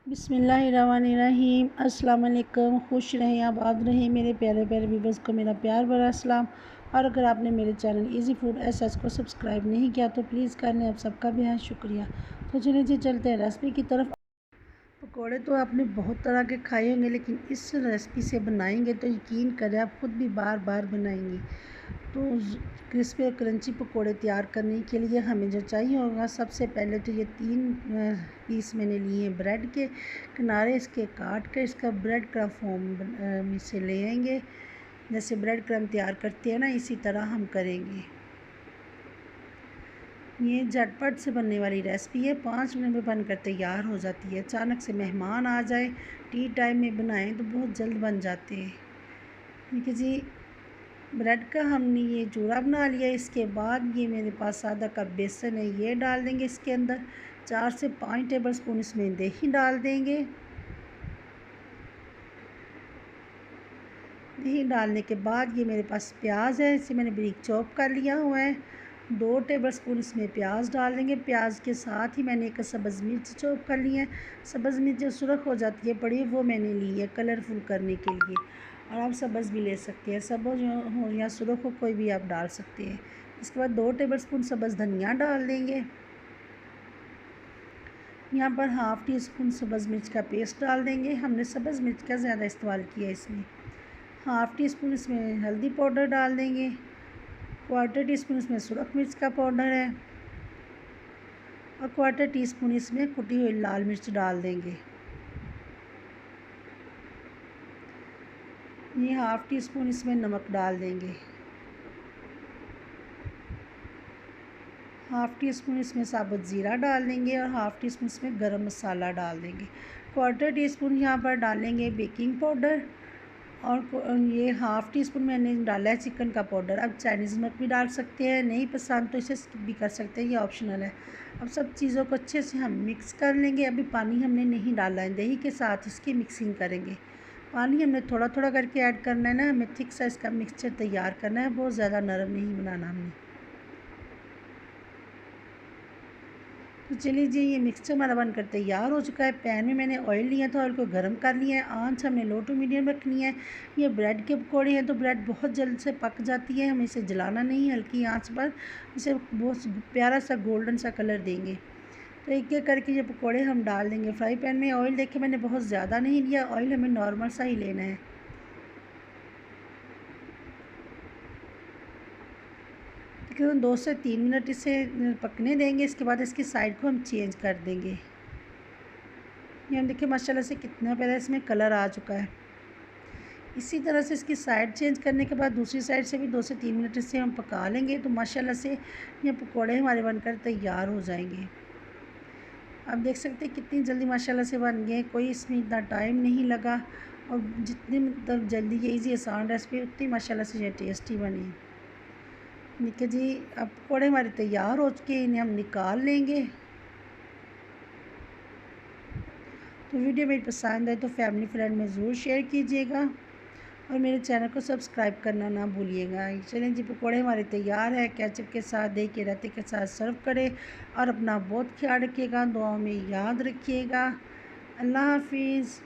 बिस्मिल्लाहिर्रहमानिर्रहीम। अस्सलाम वालेकुम। खुश रहें, आबाद रहें मेरे प्यारे प्यारे व्यूवर्स को मेरा प्यार भरा सलाम। और अगर आपने मेरे चैनल इजी फूड एसएस को सब्सक्राइब नहीं किया तो प्लीज़ कर लें। आप सबका बेहद शुक्रिया। तो चलिए जी चलते हैं रेसिपी की तरफ। पकोड़े तो आपने बहुत तरह के खाए होंगे, लेकिन इस रेसिपी से बनाएंगे तो यकीन करें आप ख़ुद भी बार बार बनाएंगे। तो क्रिस्पी और क्रंची पकोड़े तैयार करने के लिए हमें जो चाहिए होगा, सबसे पहले तो ये 3 पीस मैंने लिए हैं ब्रेड के। किनारे इसके काट कर इसका ब्रेड क्रम फॉर्म में से ले आएंगे। जैसे ब्रेड क्रम तैयार करते हैं ना, इसी तरह हम करेंगे। ये झटपट से बनने वाली रेसिपी है, 5 मिनट में बनकर तैयार हो जाती है। अचानक से मेहमान आ जाए, टी टाइम में बनाएं तो बहुत जल्द बन जाते हैं। ठीक है जी, ब्रेड का हमने ये चूरा बना लिया। इसके बाद ये मेरे पास आधा कप बेसन है, ये डाल देंगे इसके अंदर। 4 से 5 टेबल स्पून इसमें दही डाल देंगे। दही डालने के बाद ये मेरे पास प्याज है, इसे मैंने बारीक चॉप कर लिया हुआ है। 2 टेबल स्पून इसमें प्याज डाल देंगे। प्याज के साथ ही मैंने एक सब्ज़ मिर्च चॉप कर ली है। सब्ज़ मिर्च जो सुरख हो जाती है बड़ी, वो मैंने ली है कलरफुल करने के लिए। और आप सब्ज़ भी ले सकते हैं, सब्ज़ हो या सुरख हो, कोई भी आप डाल सकते हैं। इसके बाद 2 टेबल स्पून सब्ज़ धनिया डाल देंगे। यहाँ पर हाफ़ टी स्पून सब्ज़ मिर्च का पेस्ट डाल देंगे। हमने सब्ज़ मिर्च का ज़्यादा इस्तेमाल किया है इसमें। हाफ़ टी स्पून इसमें हल्दी पाउडर डाल देंगे। 1/4 टी स्पून इसमें सुरख मिर्च का पाउडर है। और 1/4 टी स्पून इसमें कुटी हुई लाल मिर्च डाल देंगे। ये हाफ़ टी स्पून इसमें नमक डाल देंगे। हाफ़ टी स्पून इसमें साबुत ज़ीरा डाल देंगे और हाफ़ टी स्पून इसमें गरम मसाला डाल देंगे। 1/4 टी स्पून यहाँ पर डालेंगे बेकिंग पाउडर। और ये हाफ़ टी स्पून मैंने डाला है चिकन का पाउडर। अब चाइनीज़ नमक भी डाल सकते हैं, नहीं पसंद तो इसे स्किप भी कर सकते हैं, ये ऑप्शनल है। अब सब चीज़ों को अच्छे से हम मिक्स कर लेंगे। अभी पानी हमने नहीं डाला है, दही के साथ इसकी मिक्सिंग करेंगे। पानी हमने थोड़ा थोड़ा करके ऐड करना है ना, हमें थिक साइज़ का मिक्सचर तैयार करना है, बहुत ज़्यादा नरम नहीं बनाना हमने। तो चलिए जी, ये मिक्सचर हमारा बनकर तैयार हो चुका है। पैन में मैंने ऑयल लिया था, ऑयल को गर्म कर लिया है। आंच हमने लो टू मीडियम रखनी है। ये ब्रेड के पकौड़े हैं तो ब्रेड बहुत जल्द से पक जाती है, हमें इसे जलाना नहीं है, हल्की आंच पर इसे बहुत प्यारा सा गोल्डन सा कलर देंगे। तो एक एक करके ये पकौड़े हम डाल देंगे फ्राई पैन में। ऑयल देखिए मैंने बहुत ज़्यादा नहीं लिया, ऑयल हमें नॉर्मल सा ही लेना है। तकरीबन 2 से 3 मिनट इसे पकने देंगे। इसके बाद इसकी साइड को हम चेंज कर देंगे। ये हम देखिए माशाल्लाह से कितना प्यारा इसमें कलर आ चुका है। इसी तरह से इसकी साइड चेंज करने के बाद दूसरी साइड से भी 2 से 3 मिनट इसे हम पका लेंगे, तो माशाल्लाह से ये पकोड़े हमारे बनकर तैयार हो जाएंगे। आप देख सकते हैं कितनी जल्दी माशाल्लाह से बन गए, कोई इसमें इतना टाइम नहीं लगा। और जितनी मतलब जल्दी ये ईज़ी आसान रेसिपी, उतनी माशाल्लाह से ये टेस्टी बनी। देखिए जी, अब पकौड़े हमारे तैयार हो चुके हैं, इन्हें हम निकाल लेंगे। तो वीडियो मेरी पसंद आए तो फैमिली फ्रेंड में ज़रूर शेयर कीजिएगा और मेरे चैनल को सब्सक्राइब करना ना भूलिएगा। चलें जी, पकौड़े हमारे तैयार है। केचप के साथ, दही के रायते के साथ सर्व करें और अपना बहुत ख्याल रखिएगा, दुआओं में याद रखिएगा। अल्लाह हाफिज़।